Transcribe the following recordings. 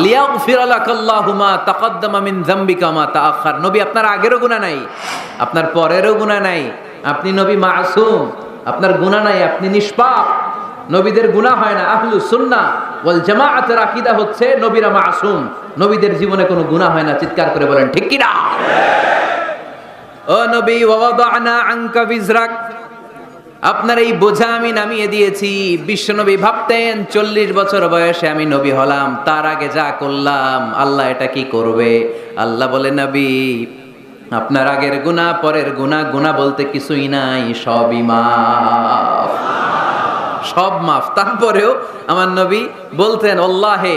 লিয়াগফির লাকাল্লাহু মা তাকাদ্দামা মিন যামবিকা মা তাআখার। নবী আপনার আগেরও গুনাহ নাই, আপনার পরেরও গুনাহ নাই, আপনি নবী মাসুম, আপনার গুনাহ নাই, আপনি নিষ্পাপ। নবীদের গুনাহ হয় না। আহলুস সুন্নাহ ওয়াল জামাআতের আকীদা হচ্ছে নবীরা মাসুম, নবীদের জীবনে কোনো গুনাহ হয় না। চিৎকার করে বলেন ঠিক কি না? ও নবী, ওয়া ওয়াদানা আনকা বিজরাক, আপনার এই বোঝা আমি নামিয়ে দিয়েছি। বিশ্বনবী ভাবতেন 40 বছর বয়সে আমি নবী হলাম, তার আগে যা করলাম আল্লাহ এটা কি করবে। আল্লাহ বলে, নবী আপনার আগের গুনাহ পরের গুনাহ, গুনাহ বলতে কিছুই নাই, সবই মাফ, সব মাফ। তারপরেও আমার নবী বলতেন, আল্লাহে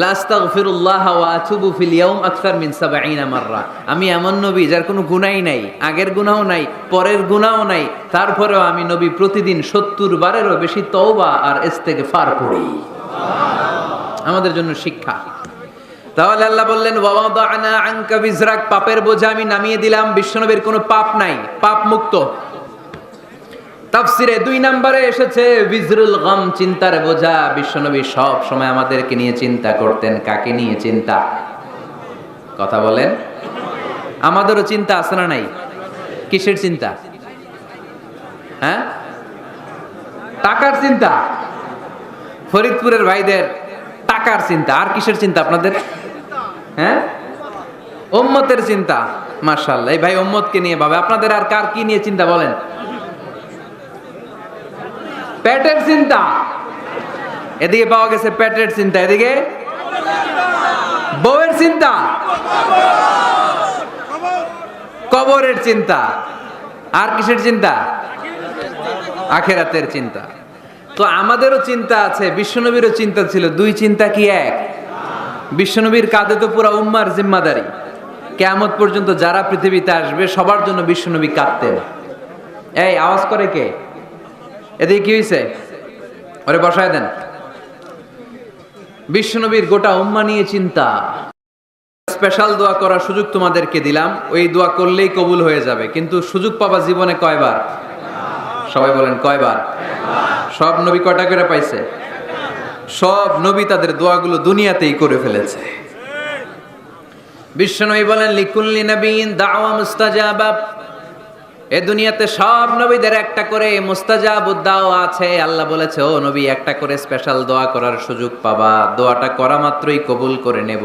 লা আস্তাগফিরুল্লাহ ওয়া আতুবু ফিল ইয়াউম আকসার মিন 70 মাররা। আমি এমন নবী যার কোনো গুনাহই নাই, আগের গুনাহও নাই, পরের গুনাহও নাই, তারপরেও আমি নবী প্রতিদিন 70 বারেরও বেশি তওবা আর ইস্তেগফার করি। আমাদের জন্য শিক্ষা। তাহলে আল্লাহ বললেন, ওয়া ওয়াদানা আনকা বিজরাক, পাপের বোঝা আমি নামিয়ে দিলাম। বিশ্বনবীর কোনো পাপ নাই, পাপ মুক্ত। তাফসিরে 2 নম্বরে এসেছে বিজরুল গাম, চিন্তার বোঝা। বিশ্বনবী সব সময় আমাদেরকে নিয়ে চিন্তা করতেন। কাকে নিয়ে চিন্তা? কথা বলেন। আমাদেরও চিন্তা আছে না নাই? কিসের চিন্তা? হ্যাঁ, টাকার চিন্তা। ফরিদপুরের ভাইদের টাকার চিন্তা। আর কিসের চিন্তা আপনাদের? হ্যাঁ, উম্মতের চিন্তা। মাশাআল্লাহ, এই ভাই উম্মতকে নিয়ে ভাবে। আপনাদের আর কার কি নিয়ে চিন্তা বলেন? পেটের চিন্তা। এদিকে পাওয়া গেছে পেটের চিন্তা, এদিকে বউয়ের চিন্তা, কবরের চিন্তা। আর কিসের চিন্তা? আখিরাতের চিন্তা। তো আমাদেরও চিন্তা আছে, বিশ্বনবীরও চিন্তা ছিল। 2 চিন্তা কি এক? বিশ্বনবীর কাঁধে তো পুরো উম্মার জিম্মাদারি। কিয়ামত পর্যন্ত যারা পৃথিবীতে আসবে সবার জন্য বিশ্বনবী কাঁদতেন। এই আওয়াজ করে কে? এদিকে কি হয়েছে? ওরে বসায় দেন। বিশ্বনবীর গোটা উম্মা নিয়ে চিন্তা। স্পেশাল দোয়া করার সুযোগ তোমাদেরকে দিলাম, ওই দোয়া করলেই কবুল হয়ে যাবে। কিন্তু সুযোগ পাবা জীবনে কয়বার? সবাই বলেন কয়বার? সব নবী কয়টা করে পাইছে? সব নবী তাদের দোয়াগুলো দুনিয়াতেই করে ফেলেছে। বিশ্বনবী বলেন, লিকুল্লি নবিয়্যিন দাওয়া মুস্তাজাবা। এ দুনিয়াতে সব নবীদের একটা করে মুস্তাজাবুদ দাওয়া আছে। আল্লাহ বলেছে, ও নবী, একটা করে স্পেশাল দোয়া করার সুযোগ পাবা, দোয়াটা করা মাত্রই কবুল করে নেব।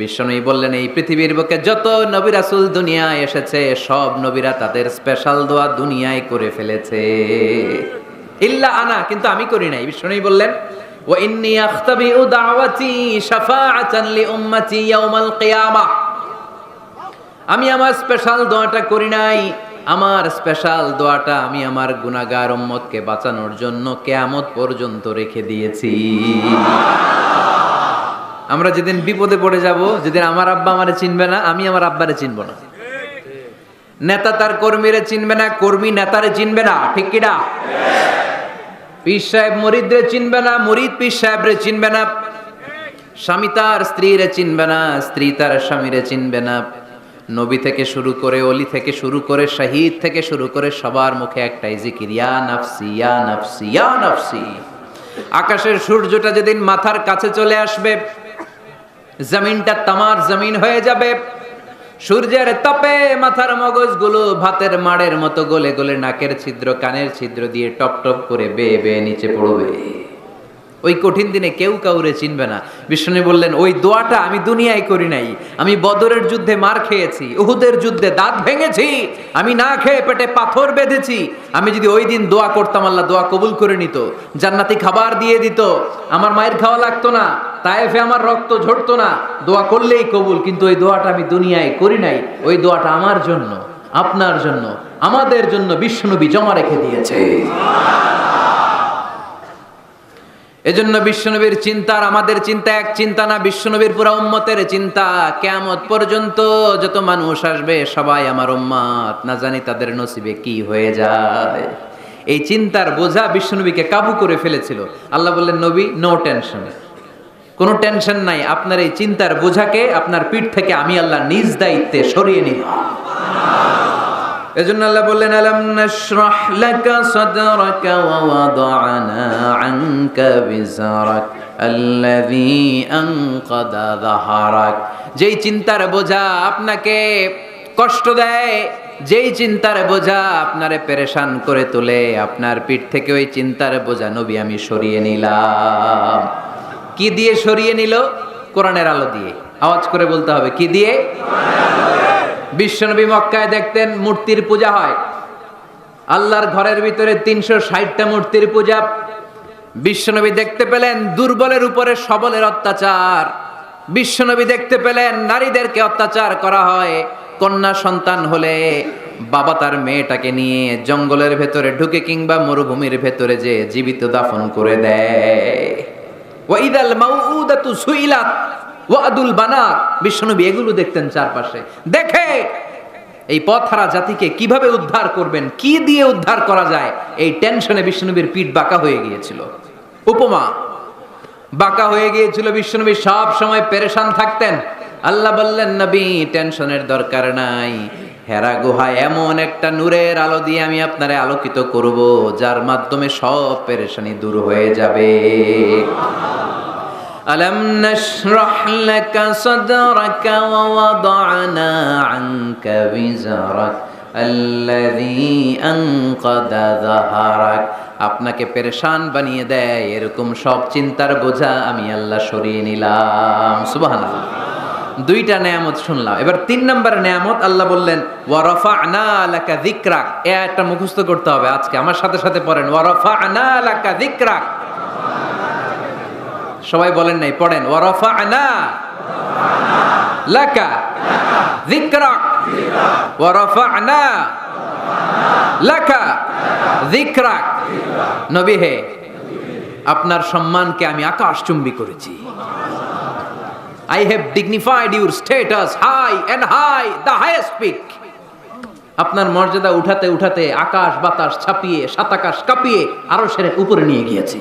বিশ্বনবী বললেন, এই পৃথিবীর বুকে যত নবী রাসূল দুনিয়ায় এসেছে সব নবীরা তাদের স্পেশাল দোয়া দুনিয়ায় করে ফেলেছে, ইল্লা আনা, কিন্তু আমি করি নাই। বিশ্বনবী বললেন, ওয়া ইন্নী আখতাবিউ দাওয়াতি শাফাআতান লি উম্মতি ইয়াউমাল কিয়ামাহ। আমি আমার স্পেশাল দোয়াটা করি নাই। আমার স্পেশাল দোয়াটা আমি আমার গুনাহগার উম্মতকে বাঁচানোর জন্য কিয়ামত পর্যন্ত রেখে দিয়েছি। আমরা যেদিন বিপদে পড়ে যাব, যেদিন আমার আব্বা আমারে চিনবে না, আমি আমার আব্বারে চিনব না, নেতা তার কর্মীরে চিনবে না, কর্মী নেতারে চিনবে না, ঠিক কি না? পীর সাহেব মুরিদরে চিনবে না, মুরিদ পীর সাহেবরে চিনবে না, স্বামী তার স্ত্রীরে চিনবে না, স্ত্রী তার স্বামীরে চিনবে না। নবী থেকে শুরু করে, অলি থেকে শুরু করে, শহীদ থেকে শুরু করে সবার মুখে একটাই জিকির, ইয়া নাফসি ইয়া নাফসি ইয়া নাফসি। আকাশের সূর্যটা যেদিন মাথার কাছে চলে আসবে, জমিনটা তামার জমিন হয়ে যাবে। সূর্যের তাপে মাথার মগজগুলো ভাতের মাড়ের মতো গলে গলে নাকের ছিদ্র কানের ছিদ্র দিয়ে টপ টপ করে বেয়ে বেয়ে নিচে পড়বে। ওই কঠিন দিনে কেউ কাউরে চিনবে না। বিষ্ণু বললেন, ওই দোয়াটা আমি দুনিয়ায় করি নাই। আমি বদরের যুদ্ধে মার খেয়েছি, উহুদের যুদ্ধে দাঁত ভেঙেছি, আমি না খেয়ে পেটে পাথর বেঁধেছি। আমি যদি ওই দিন দোয়া করতাম, আল্লাহ দোয়া কবুল করে নিত, জান্নাতি খাবার দিয়ে দিত, আমার মায়ের খাওয়া লাগতো না, তায়েফে আমার রক্ত ঝরতো না, দোয়া করলেই কবুল। কিন্তু ওই দোয়াটা আমি দুনিয়ায় করি নাই। ওই দোয়াটা আমার জন্য, আপনার জন্য, আমাদের জন্য বিশ্বনবী জমা রেখে দিয়েছে। এজন্য বিশ্বনবীর চিন্তা আর আমাদের চিন্তা এক চিন্তা না। বিশ্বনবীর পুরা উম্মতের চিন্তা, কিয়ামত পর্যন্ত যত মানুষ আসবে সবাই আমার উম্মত, না জানি তাদের নসিবে কি হয়ে যায়। এই চিন্তার বোঝা বিশ্বনবীকে কাবু করে ফেলেছিল। আল্লাহ বললেন, নবী নো টেনশন, কোনো টেনশন নাই, আপনার এই চিন্তার বোঝাকে আপনার পিঠ থেকে আমি আল্লাহ নিজ দায়িত্বে সরিয়ে নিলাম। এজন্য আল্লাহ বললেন আলাম নাশরাহ লাকা সাদরাকা ওয়া ওয়াদা'না আনকা বিজরাক আল্লাযী আনকাদা যাহরাক। যেই চিন্তার বোঝা আপনাকে কষ্ট দেয়, যেই চিন্তার বোঝা আপনারে পেরেশান করে তোলে, আপনার পিঠ থেকে ওই চিন্তার বোঝা নবী আমি সরিয়ে নিলাম। কি দিয়ে সরিয়ে নিল? কোরআনের আলো দিয়ে। আওয়াজ করে বলতে হবে, কি দিয়ে? বিশ্বনবী মক্কায় দেখতেন মূর্তির পূজা হয়, আল্লাহর ঘরের ভিতরে 360টা মূর্তির পূজা। বিশ্বনবী দেখতে পেলেন দুর্বলের উপরে সবলের অত্যাচার। বিশ্বনবী দেখতে পেলেন নারীদেরকে অত্যাচার করা হয়। কন্যা সন্তান হলে বাবা তার মেয়েটাকে নিয়ে জঙ্গলের ভেতরে ঢুকে কিংবা মরুভূমির ভেতরে যে জীবিত দাফন করে দেয়। ওয়াইদাল মাউউদাতু সুইলাত ওয়াদুল বানাত। বিশ্বনবী এগুলো দেখতেন চারপাশে। দেখে এই পথহারা জাতিকে কিভাবে উদ্ধার করবেন, কি দিয়ে উদ্ধার করা যায়, এই টেনশনে বিশ্বনবীর পিঠ বাঁকা হয়ে গিয়েছিল। উপমা, বাঁকা হয়ে গিয়েছিল। বিশ্বনবী সব সময় পেরেশান থাকতেন। আল্লাহ বললেন, নবী টেনশনের দরকার নাই, হেরা গুহায় এমন একটা নূরের আলো দিয়ে আমি আপনারে আলোকিত করব, যার মাধ্যমে সব পেরেশানি দূর হয়ে যাবে। আলাম নাশরাহ লাকা সাদরাকা ওয়া ওয়াদা'না আনকা বিজরাক আল্লাযী আনকাদা যাহরাক। আপনাকে পেরেশান বানিয়ে দেয় এরকম সব চিন্তার বোঝা আমি আল্লাহ সরিয়ে নিলাম। সুবহানাল্লাহ। দুইটা নেয়ামত শুনলাম, এবার 3 নম্বর নেয়ামত আল্লাহ বললেন ওয়া রাফা'না লাকা যিকরাক। এই আয়াতটা মুখস্থ করতে হবে আজকে, আমার সাথে সাথে পড়েন, ওয়া রাফা'না লাকা যিকরাক। সবাই বলেন নাই, পড়েন, ওয়া রাফা'না লাকা যিকরাক ওয়া রাফা'না লাকা যিকরাক। নবী হে, আপনার সম্মানকে আমি আকাশচুম্বী করেছি। I have dignified your status high and high, the highest peak. আপনার মর্যাদা উঠাতে উঠাতে আকাশ বাতাস ছাপিয়ে সাত আকাশ কাঁপিয়ে আরো সেরে উপরে নিয়ে গিয়েছি।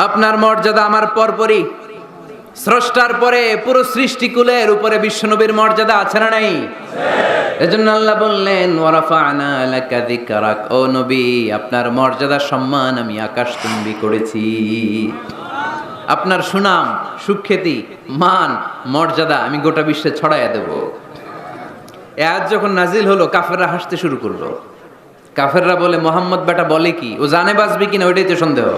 আপনার মর্যাদা আমার পরপরই, স্রষ্টার পরে পুরো সৃষ্টিকুলের উপরে বিশ্বনবীর মর্যাদা আছে না নাই? এজন্য আল্লাহ বললেন ওয়া রাফা'না লাকা যিকরাক। ও নবী, আপনার মর্যাদা সম্মান আমি আকাশচুম্বী করেছি। আপনার সুনাম, সুখ্যাতি, মান, মর্যাদা আমি গোটা বিশ্বে ছড়াইয়া দেব। এ আয়াত যখন নাজিল হলো, কাফেররা হাসতে শুরু করলো। কাফেররা বলে, মোহাম্মদ বেটা বলে কি, ও জানে বাঁচবে কিনা ওইটাই তো সন্দেহ।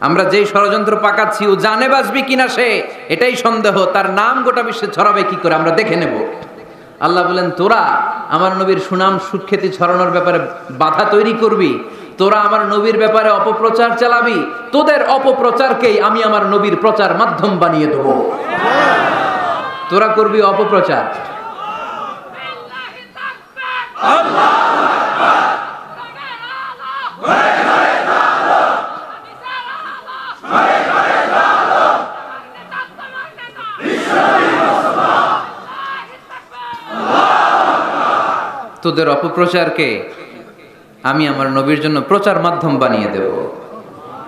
আমরা যেই ষড়যন্ত্র পাকাচ্ছি, ও জানে বাঁচবে কিনা সে এটাই সন্দেহ। তার নাম গোটা বিশ্বে ছড়াবে কি করে আমরা দেখে নেব। আল্লাহ বলেন, তোরা আমার নবীর সুনাম সুখ্যাতি ছড়ানোর ব্যাপারে বাধা তৈরি করবি, তোরা আমার নবীর ব্যাপারে অপপ্রচার চালাবি, তোদের অপপ্রচারকেই আমি আমার নবীর প্রচার মাধ্যম বানিয়ে দেব। তোরা করবি অপপ্রচার। তোদের অপপ্রচারকে আমি আমার নবীর জন্য প্রচার মাধ্যম বানিয়ে দেব।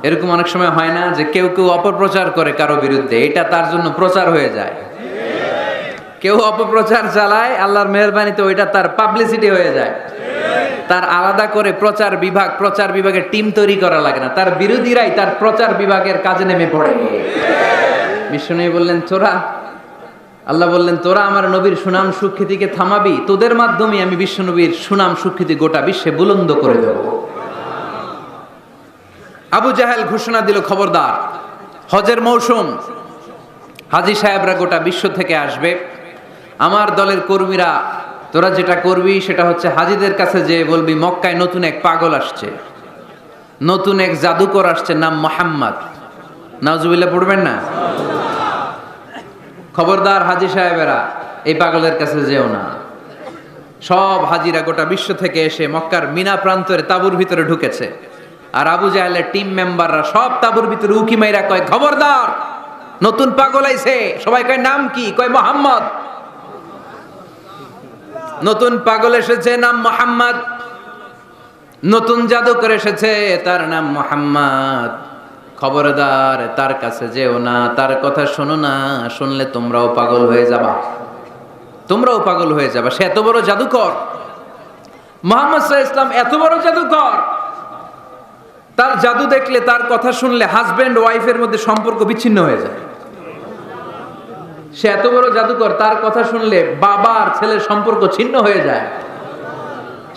এরকম অনেক সময় হয় না যে কেউ কেউ অপপ্রচার করে কারো বিরুদ্ধে, এটা তার জন্য প্রচার হয়ে যায়। কেউ অপপ্রচার চালায়, আল্লাহর মেহেরবানিতে ওইটা তার পাবলিসিটি হয়ে যায়। তার আলাদা করে প্রচার বিভাগের টিম তৈরি করা লাগে না, তার বিরোধীরাই তার প্রচার বিভাগের কাজে নেমে পড়ে। বিষ্ণু বললেন, আল্লাহ বললেন, তোরা আমার নবীর সুনাম সুখ্যাতিকে থামাবি, তোদের মাধ্যমে আমি বিশ্বনবীর সুনাম সুখ্যাতি গোটা বিশ্বে বুলন্দ করে দেব। আবু জাহেল ঘোষণা দিল, খবরদার, হজের মৌসুম, হাজী সাহেবরা গোটা বিশ্ব থেকে আসবে। আমার দলের কর্মীরা, তোরা যেটা করবি সেটা হচ্ছে হাজীদের কাছে যে বলবি মক্কায় নতুন এক পাগল আসছে, নতুন এক জাদুকর আসছে, নাম মুহাম্মদ। নাউজুবিল্লাহ পড়বেন না? খবরদার হাজী সাহেবেরা, এই পাগলের কাছে যেও না। সব হাজিরা গোটা বিশ্ব থেকে এসে মক্কার মিনা প্রান্তরে তাঁবুর ভিতরে ঢুকেছে। আর আবু জাহেলের টিম মেম্বাররা সব তাঁবুর ভিতরে উকি মাইরা কয়, খবরদার, নতুন পাগল আইছে। সবাই কয়, নাম কি? কয়, মুহাম্মদ। নতুন পাগল এসেছে, নাম মুহাম্মদ। নতুন জাদুকর এসেছে, তার নাম মুহাম্মদ। খবরদার, তার কাছে যেও না, তার কথা শোনো না, শুনলে তোমরাও পাগল হয়ে যাবা। তোমরাও পাগল হয়ে যাবে। সে এত বড় জাদুকর, মুহাম্মদ সাল্লাল্লাহু আলাইহি ওয়াসাল্লাম এত বড় জাদুকর, তার জাদু দেখলে, তার কথা শুনলে হাজবেন্ড ওয়াইফের মধ্যে সম্পর্ক বিচ্ছিন্ন হয়ে যায়। সে এত বড় জাদুকর, তার কথা শুনলে বাবা আর ছেলের সম্পর্ক ছিন্ন হয়ে যায়।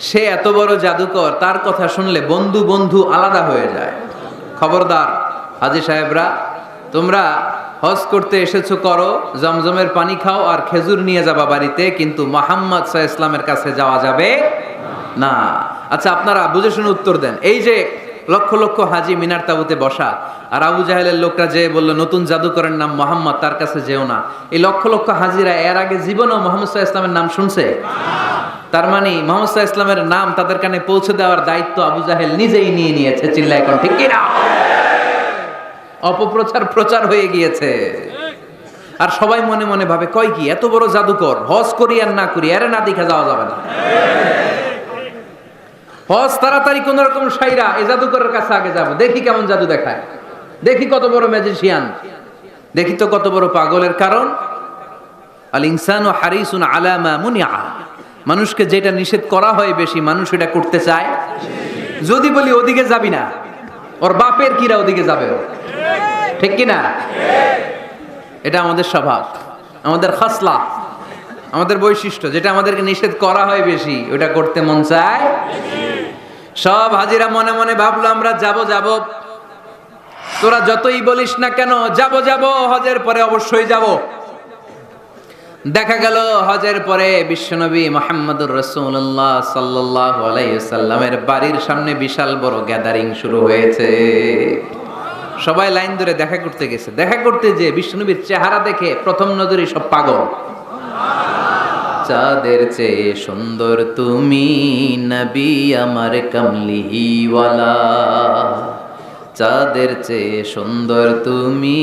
সে এত বড় জাদুকর, তার কথা শুনলে বন্ধু বন্ধু আলাদা হয়ে যায়। খবরদার হাজী সাহেবরা, তোমরা হজ করতে এসেছো করো, জমজমের পানি খাও আর খেজুর নিয়ে যাবা বাড়িতে, কিন্তু মুহাম্মদ সাল্লাল্লাহু আলাইহি ওয়াসাল্লামের কাছে যাওয়া যাবে না। আচ্ছা, আপনারা বুঝে শুনে উত্তর দেন। এই যে লক্ষ লক্ষ হাজি মিনার তাবুতে বসা, আর আবু জাহেলের লোকটা যে বললো নতুন জাদুকরের নাম মোহাম্মদ, তার কাছে যেও না, এই লক্ষ লক্ষ হাজিরা এর আগে জীবনেও মোহাম্মদ সাল্লাল্লাহু আলাইহি ওয়াসাল্লামের নাম শুনছে? তার মানে মোহাম্মদ সাল্লাল্লাহু আলাইহি ওয়াসাল্লামের নাম তাদের কানে পৌঁছে দেওয়ার দায়িত্ব আবু জাহেল নিজেই নিয়ে নিয়েছে। চিল্লায় এখন ঠিক কি না? অপপ্রচার প্রচার হয়ে গিয়েছে। আর সবাই মনে মনে ভাবে, কয় কি এত বড় জাদুকর, হজ করি আর না করি এর না দেখে যাওয়া যাবে না। হজ তাড়াতাড়ি কোন রকম সাইরা এই জাদুকরের কাছে আগে যাব, দেখি কেমন জাদু দেখায়, দেখি কত বড় ম্যাজিশিয়ান, দেখি তো কত বড় পাগলের। কারণ আল ইনসানু হারিসুন আলা মা মুনিআ, মানুষকে যেটা নিষেধ করা হয় বেশি, মানুষ এটা করতে চায়। যদি বলি ওদিকে যাবি না, ওর বাপের কিরা ওদিকে যাবে, ঠিক কি না? এটা আমাদের স্বভাব, আমাদের খাসলা, আমাদের বৈশিষ্ট্য। যেটা আমাদেরকে নিষেধ করা হয় বেশি, ওটা করতে মন চায়। সব হাজিরা মনে মনে ভাবলো আমরা যাব যাব, তোরা যতই বলিস না কেন যাব যাব, হজের পরে অবশ্যই যাব। দেখা গেল হজের পরে বিশ্বনবী মুহাম্মদুর রাসূলুল্লাহ সাল্লাল্লাহু আলাইহি ওয়াসাল্লামের বাড়ির সামনে বিশাল বড় গ্যাদারিং শুরু হয়েছে। সবাই লাইন ধরে দেখা করতে গেছে। দেখা করতে যে বিশ্বনবীর চেহারা দেখে প্রথম নজরে সব পাগল। চাঁদের চেয়ে সুন্দর তুমি নবী আমার কামলিওয়ালা, চাঁদের চেয়ে সুন্দর তুমি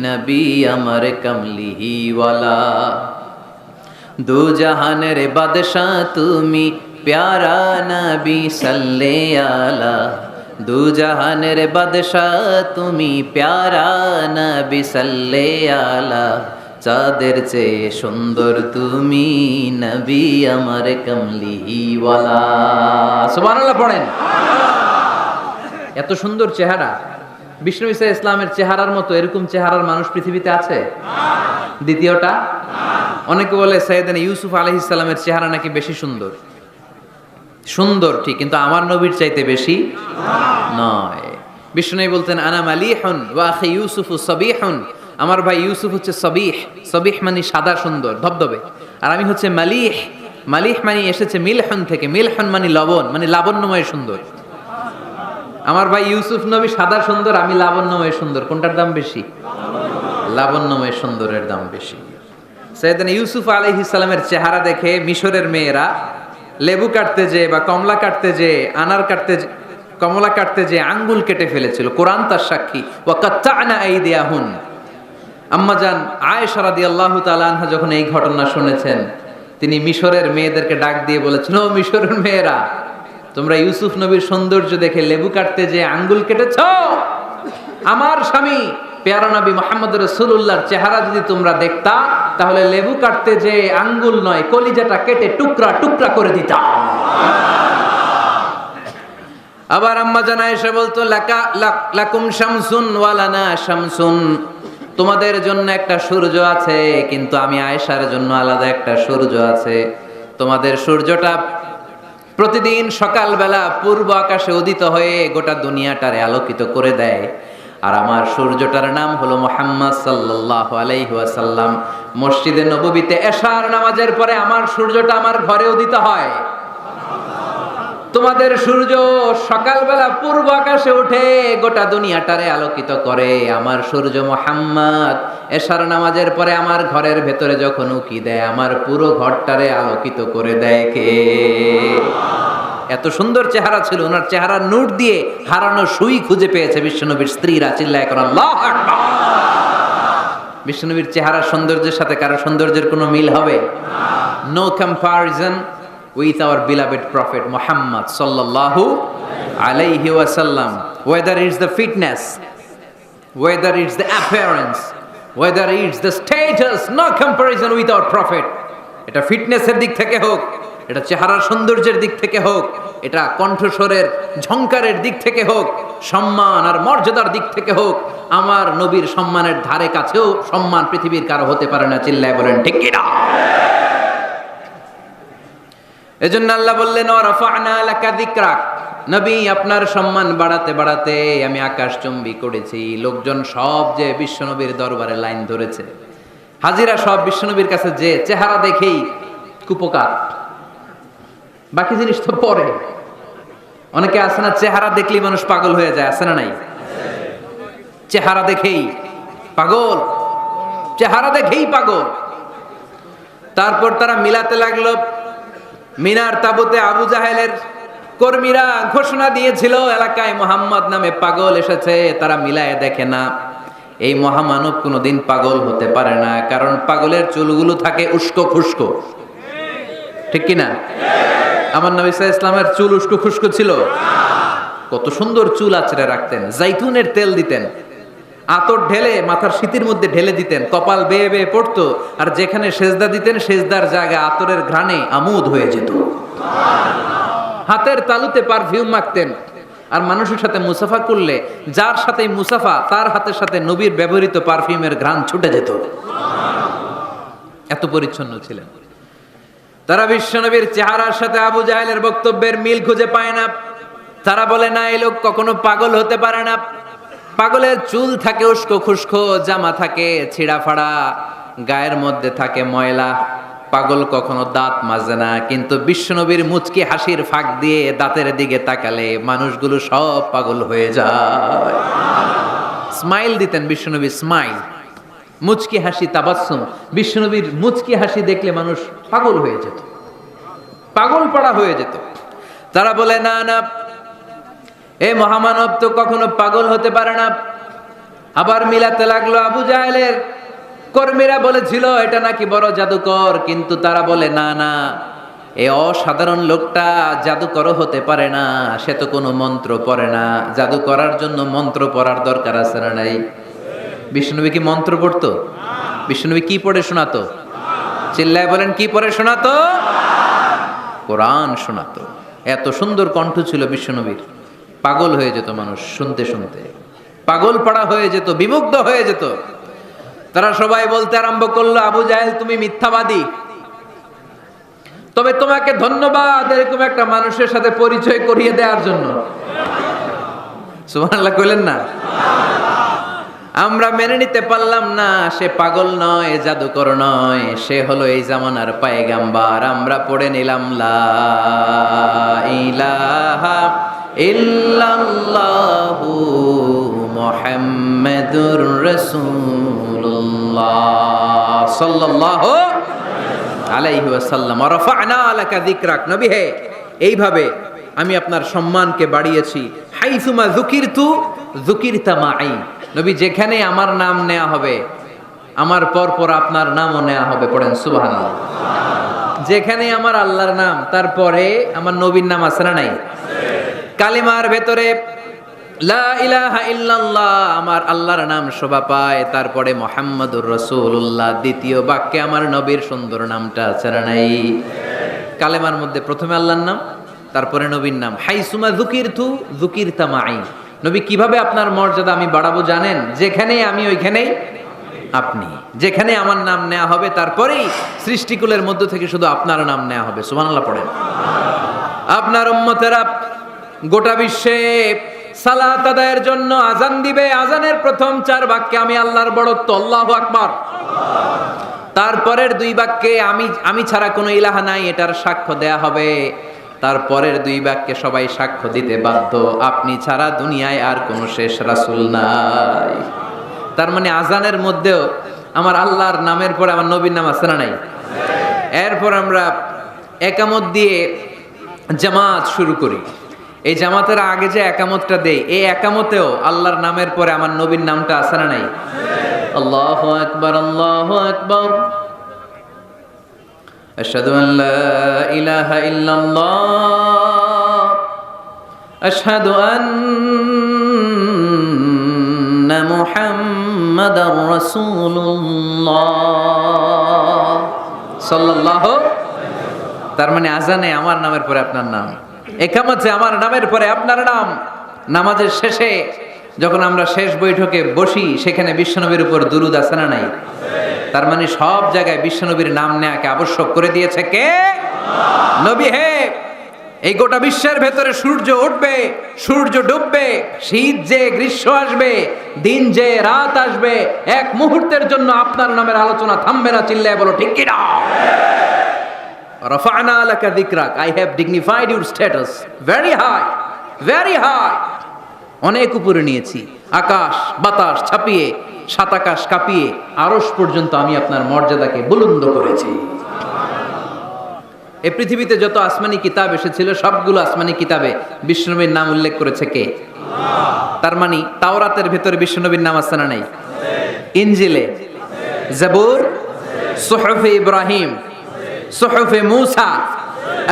নবী আমার কামলিওয়ালা, দু জাহানের বাদশাহ তুমি প্যারা নবী সাল্লে আলা, দু জাহানের বাদশাহ তুমি প্যারা নবী সাল্লে আলা, চাঁদের চেয়ে সুন্দর তুমি নবী আমার কামলিওয়ালা। সুবহানাল্লাহ পড়েন। এত সুন্দর চেহারা, বিষ্ণু ঈসা ইসলামের চেহারার মতো এরকম চেহারার মানুষ পৃথিবীতে আছে? দ্বিতীয়টা, অনেকে বলে সাইয়েদনা ইউসুফ আলাইহিস সালামের চেহারা নাকি বেশি সুন্দর। সুন্দর ঠিক, কিন্তু আমার নবীর চাইতে বেশি নয়। বিষ্ণু বলতেন আনা মালিহুন ওয়া আখি ইউসুফু সাবিহুন, আমার ভাই ইউসুফ হচ্ছে সবিহ, সবিহ মানে সাদা সুন্দর ধবধবে, আর আমি হচ্ছে মালিহ, মালিহ মানে এসেছে মিলহন থেকে, মিলহন মানে লবণ, মানে লাবণ্যময় সুন্দর। আমার ভাই ইউসুফ নবী সাদা সুন্দর, আমি লাবণ্যময় সুন্দর। কোনটার দাম বেশি? লাবণ্যময় সুন্দরের দাম বেশি। সাইয়েদনা ইউসুফ আলাইহিস সালামের চেহারা দেখে মিশরের মেয়েরা লেবু কাটতে যে বা কমলা কাটতে যে, আনার কাটতে, কমলা কাটতে যে আঙ্গুল কেটে ফেলেছিল। কোরআন তার সাক্ষী। ওয়া কাত্তা'না আইদিয়াহুন। আম্মাজান আয়েশা রাদিয়াল্লাহু তাআলা আনহা যখন এই ঘটনা শুনেছেন, তিনি মিশরের মেয়েদেরকে ডাক দিয়ে বলেছেন, ও মিশরের মেয়েরা, তোমরা ইউসুফ নবীর সৌন্দর্য দেখে লেবু কাটতে যে আঙ্গুল কেটেছ, আমার স্বামী পেয়ারা নবী মুহাম্মদ রাসূলুল্লাহর চেহারা যদি তোমরা দেখতা, তাহলে লেবু কাটতে যে আঙ্গুল নয়, কলিজাটা কেটে টুকরা টুকরা করে দিতা। আবার আম্মাজান আয়েশা বলতো, লাকুম শামসুন ওয়া লানা শামসুন, তোমাদের জন্য একটা সূর্য আছে, কিন্তু আমি আয়েশার জন্য আলাদা একটা সূর্য আছে। তোমাদের সূর্যটা প্রতিদিন সকালবেলা পূর্ব আকাশে উদিত হয়ে গোটা দুনিয়াটারে আলোকিত করে দেয়, আর আমার সূর্যটার নাম হলো মুহাম্মদ সাল্লাল্লাহু আলাইহি ওয়াসাল্লাম। মসজিদে নববীতে এশার নামাজের পরে আমার সূর্যটা আমার ঘরে উদিত হয়। তোমাদের সূর্য সকালবেলা পূর্ব আকাশে উঠে গোটা দুনিয়াটারে আলোকিত করে, আমার সূর্য মুহাম্মদ এশার নামাজের পরে আমার ঘরের ভেতরে যখন উকি দেয়, আমার পুরো ঘরটারে আলোকিত করে দেয় কে? এত সুন্দর চেহারা ছিল, ওনার চেহারার নূর দিয়ে হারানো সুই খুঁজে পেয়েছে বিশ্বনবীর স্ত্রীরা। চিল্লায় করেন আল্লাহু আকবার। বিশ্বনবীর চেহারার সৌন্দর্যের সাথে কারো সৌন্দর্যের কোনো মিল হবে? No comparison with our beloved prophet Muhammad sallallahu alayhi wasallam. Whether it's the fitness, whether it's the appearance, whether it's the status, no comparison with our prophet. এটা ফিটনেসের দিক থেকে হোক, এটা চেহারার সৌন্দর্যের দিক থেকে হোক, এটা কণ্ঠস্বরের ঝংকারের দিক থেকে হোক, সম্মান আর মর্যাদার দিক থেকে হোক, আমার নবীর সম্মানের ধারে কাছেও সম্মান পৃথিবীর কারো হতে পারে না। চিল্লায় বলেন ঠিক কিনা? এজন্য আল্লাহ বললেন ওয়ারাফা'না লাকা যিকরাক, নবী আপনার সম্মান বাড়াতে বাড়াতে আমি আকাশচুম্বী করেছি। লোকজন সব যে বিশ্বনবীর দরবারে লাইন ধরেছে, হাজিরা সব বিশ্বনবীর কাছে, যে চেহারা দেখেই কুপকার, বাকি জিনিস তো পরে। অনেকে আছে না, চেহারা দেখলেই মানুষ পাগল হয়ে যায়, আছে না নাই? চেহারা দেখেই পাগল, চেহারা দেখেই পাগল। তারপর তারা মিলাতে লাগলো। মিনার তাবুতে আবু জাহেলের কর্মীরা ঘোষণা দিয়েছিল এলাকায় মুহাম্মদ নামে পাগল এসেছে। তারা মিলায়ে দেখে না, এই মহামানব কোনোদিন পাগল হতে পারে না, কারণ পাগলের চুলগুলো থাকে উস্কো খুস্কো, ঠিক কিনা? আমার নবী সাল্লাল্লাহু আলাইহি ওয়াসাল্লামের চুল উস্কো খুস্কো ছিল? কত সুন্দর চুল আঁচড়ে রাখতেন, জাইতুনের তেল দিতেন, আতর ঢেলে মাথার শীতের মধ্যে ঢেলে দিতেন, কপাল বেয়ে বেয়ে পড়তো, আর যেখানে সেজদা দিতেন সেজদার জায়গা আতরের ঘ্রাণে আমোদ হয়ে যেত। হাতের তালুতে পারফিউম মাখতেন, আর মানুষের সাথে মুসাফা করলে যার সাথে মুসাফা তার হাতের সাথে নবীর ব্যবহৃত পারফিউমের ঘ্রাণ ছুটে যেত। এত পরিচ্ছন্ন ছিলেন। তারা বিশ্বনবীর চেহারার সাথে আবু জাহেলের বক্তব্যের মিল খুঁজে পায় না। তারা বলে না, এই লোক কখনো পাগল হতে পারে না। পাগলের চুল থাকে উস্কো খুস্কো, জামা থাকে ছিঁড়া ফাড়া, গায়ের মধ্যে থাকে ময়লা। পাগল কখনো দাঁত মাজে না, কিন্তু বিশ্বনবীর মুচকি হাসির ফাঁক দিয়ে দাঁতের দিকে তাকালে মানুষগুলো সব পাগল হয়ে যায়। স্মাইল দিতেন বিশ্বনবী, স্মাইল, মুচকি হাসি, তাবাসসুম। বিশ্বনবীর মুচকি হাসি দেখলে মানুষ পাগল হয়ে যেত, পাগল পাড়া হয়ে যেত। তারা বলে না না, এই মহামানব তো কখনো পাগল হতে পারে না। আবার মিলাতে লাগলো। আবু জাহেলের কর্মীরা বলেছিল এটা নাকি বড় জাদুকর, কিন্তু তারা বলে না না, এই অসাধারণ লোকটা জাদুকর হতে পারে না, সে তো কোনো মন্ত্র পড়ে না। জাদু করার জন্য মন্ত্র পড়ার দরকার আছে না নাই? বিষ্ণুনবী কি মন্ত্র পড়তো? বিষ্ণুনবী কি পড়ে শোনাতো? চিল্লায় বলেন, কি পড়ে শোনাতো? কোরআন শোনাতো। এত সুন্দর কণ্ঠ ছিল বিশ্বনবীর, পাগল হয়ে যেত মানুষ শুনতে শুনতে, পাগল পাড়া হয়ে যেত, বিমুগ্ধ হয়ে যেত। তারা সবাই বলতে আরম্ভ করলো, আবু জাহেল তুমি মিথ্যাবাদী, তবে তোমাকে ধন্যবাদ এরকম একটা মানুষের সাথে পরিচয় করিয়ে দেওয়ার জন্য। সুবহানাল্লাহ কইলেন না? আমরা মেনে নিতে পারলাম না সে পাগল নয়, জাদুকর নয়, সে হলো এই জামানার পয়গাম্বার। আমরা পড়ে নিলাম লা ইলাহা ইল্লাল্লাহু মুহাম্মাদুর রাসূলুল্লাহ সাল্লাল্লাহু আলাইহি ওয়াসাল্লাম। রাফা'না লাকা যিকরাক, নবী হে এইভাবে আমি আপনার সম্মানকে বাড়িয়েছি। হাইসুমা যুকিরতু যুকিরতা মাই, নবী যেখানে আমার নাম নেওয়া হবে আমার পর পর আপনার নামও নেওয়া হবে। পড়েন সুবহানাল্লাহ। যেখানে আমার আল্লাহর নাম, তারপরে আমার নবীর নাম আছে না নাই? কালিমার ভেতরে লা ইলাহা ইল্লাল্লাহ আমার আল্লাহর নাম শোভা পায়, তারপরে মুহাম্মাদুর রাসূলুল্লাহ দ্বিতীয় বাক্যে আমার নবীর সুন্দর নামটা আছে না নাই? কালেমার মধ্যে প্রথমে আল্লাহর নাম, তারপরে নবীর নাম। হাইসুমা যুকিরতু যুকিরতা মাই, নবী কিভাবে আপনার মর্যাদা আমি বাড়াবো জানেন? যেখানে আমি ওইখানেই আপনি, যেখানে আমার নাম নেওয়া হবে তারপরেই সৃষ্টিকুলের মধ্য থেকে শুধু আপনার নাম নেওয়া হবে। সুবহানাল্লাহ পড়েন। আপনার উম্মতেরা গোটা বিশ্বে সালাত আদায়ের জন্য আজান দিবে, আজানের প্রথম 4 বাক্যে আমি আল্লাহর বড়ত্ব, আল্লাহু আকবার। তারপরের 2 বাক্যে আমি ছাড়া কোনো ইলাহা নাই এটার সাক্ষ্য দেয়া হবে। তারপরের 2 বাক্যে সবাই সাক্ষ্য দিতে বাধ্য, আপনি ছাড়া দুনিয়ায় আর কোনো শেষ রাসূল নাই। তার মানে আজানের মধ্যেও আমার আল্লাহর নামের পরে আমার নবীর নাম আছে না নাই? এরপর আমরা একামত দিয়ে জামাত শুরু করি। এই জামাতের আগে যে একামতটা দেই, এই একামতেও আল্লাহর নামের পরে আমার নবীর নামটা আছে না নাই? আল্লাহু আকবার, আল্লাহু আকবার, আশহাদু আন লা ইলাহা ইল্লাল্লাহ, আশহাদু আন্না মুহাম্মাদার রাসূলুল্লাহ। সাল্লাল্লাহু, তার মানে আজানে আমার নামের পরে আপনার নাম, একামতে আমার নামের পরে আপনার নাম। নামাজের শেষে যখন আমরা শেষ বৈঠকে বসি সেখানে বিশ্বনবীর উপর দুরূদ আছে না নাই? তার মানে সব জায়গায় বিশ্বনবীর নাম নেয়াকে আবশ্যক করে দিয়েছে কে? নবী হে। এই গোটা বিশ্বের ভেতরে সূর্য উঠবে, সূর্য ডুববে, শীত যে গ্রীষ্ম আসবে, দিন যে রাত আসবে, এক মুহূর্তের জন্য আপনার নামের আলোচনা থামবে না। চিল্লায় বলো ঠিক কি না? রাফা'না লাকা যিকরাক, I have dignified your status very high, very high. অনেক উপরে নিয়েছি, আকাশ বাতাস ছাপিয়ে, সাত আকাশ কাঁপিয়ে আরশ পর্যন্ত আমি আপনার মর্যাদাকে বুলন্দ করেছি। এই পৃথিবীতে যত আসমানি কিতাব এসেছিল সবগুলো আসমানি কিতাবে বিশ্বনবীর নাম উল্লেখ করেছে কে? তার মানে তাওরাতের ভেতরে বিশ্বনবীর নাম আছে না নাই? ইনজিলে, জাবুর, সুহুফে ইব্রাহিম, সুহুফে মূসা,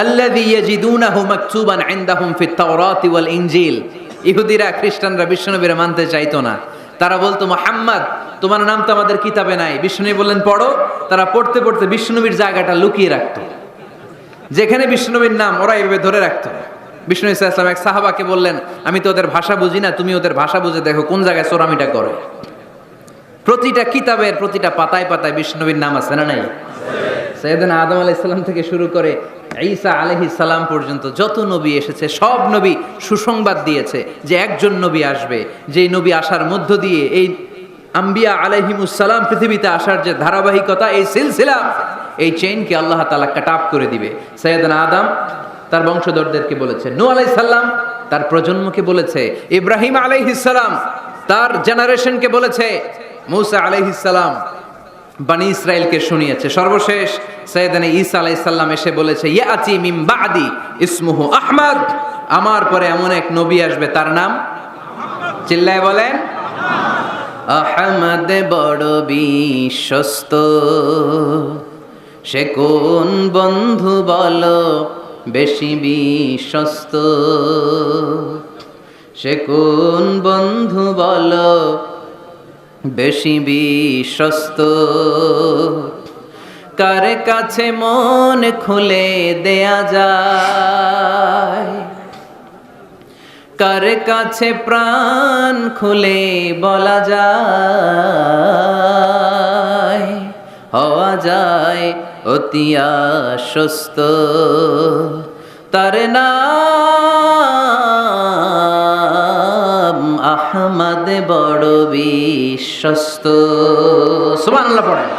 আল্লাযী ইয়াজিদুনাহু মাকতুবান ইনদাহুম ফিত তাওরাতি ওয়াল ইনজিল। ইহুদিরা খ্রিস্টানরা বিশ্বনবীর মানতে চাইতো না। তারা বলতো, মুহাম্মদ তোমার নাম তো আমাদের কিতাবে নাই। বিশ্বনবী বললেন পড়ো। তারা পড়তে পড়তে বিশ্বনবীর জায়গাটা লুকিয়ে রাখতো, যেখানে বিষ্ণুনবীর নাম ওরা এভাবে ধরে রাখতো। বিষ্ণু ইসা ইসলাম এক সাহাবাকে বললেন, আমি তো ওদের ভাষা বুঝি না, তুমি ওদের ভাষা বুঝে দেখো কোন জায়গায় চোরামিটা করে। প্রতিটা কিতাবের প্রতিটা পাতায় পাতায় বিষ্ণুনবীর নাম আছে না নাই? সাইয়েদনা আদম আলাইহিস সালাম থেকে শুরু করে ঈসা আলাইহিস সালাম পর্যন্ত যত নবী এসেছে সব নবী সুসংবাদ দিয়েছে যে একজন নবী আসবে, যেই নবী আসার মধ্য দিয়ে এই আম্বিয়া আলাইহিমুস সালাম পৃথিবীতে আসার যে ধারাবাহিকতা, এই সিলসিলা, এই চেইনকে আল্লাহ তাআলা কাট অফ করে দিবে। সাইয়েদনা আদম তার বংশধরদেরকে বলেছে, নূহ আলাইহিস সালাম তার প্রজন্মকে বলেছে, ইব্রাহিম আলাইহিস সালাম তার জেনারেশনকে বলেছে, মূসা আলাইহিস সালাম বনি ইসরাইলকে শুনিয়েছে। সর্বশেষ সাইয়েদনা ঈসা আলাইহিস সালাম এসে বলেছে, ইয়াতি মিন বাদি ইসমুহু আহমদ, আমার পরে এমন এক নবী আসবে তার নাম চিল্লায় বলেন আহমদ। বড় বিশ্বস্ত, সে কোন বন্ধু বলো বেশি বিশ্বস্ত, সে কোন বন্ধু বলো বেশি বিশ্বস্ত, কার কাছে মন খুলে দেয়া যায়, কার কাছে প্রাণ খুলে বলা যায়, হওয়া যায় অতি আশ্বস্ত, তার নাম আহমদ বড় বিশ্বস্ত। সুবহানাল্লাহ পড়েন।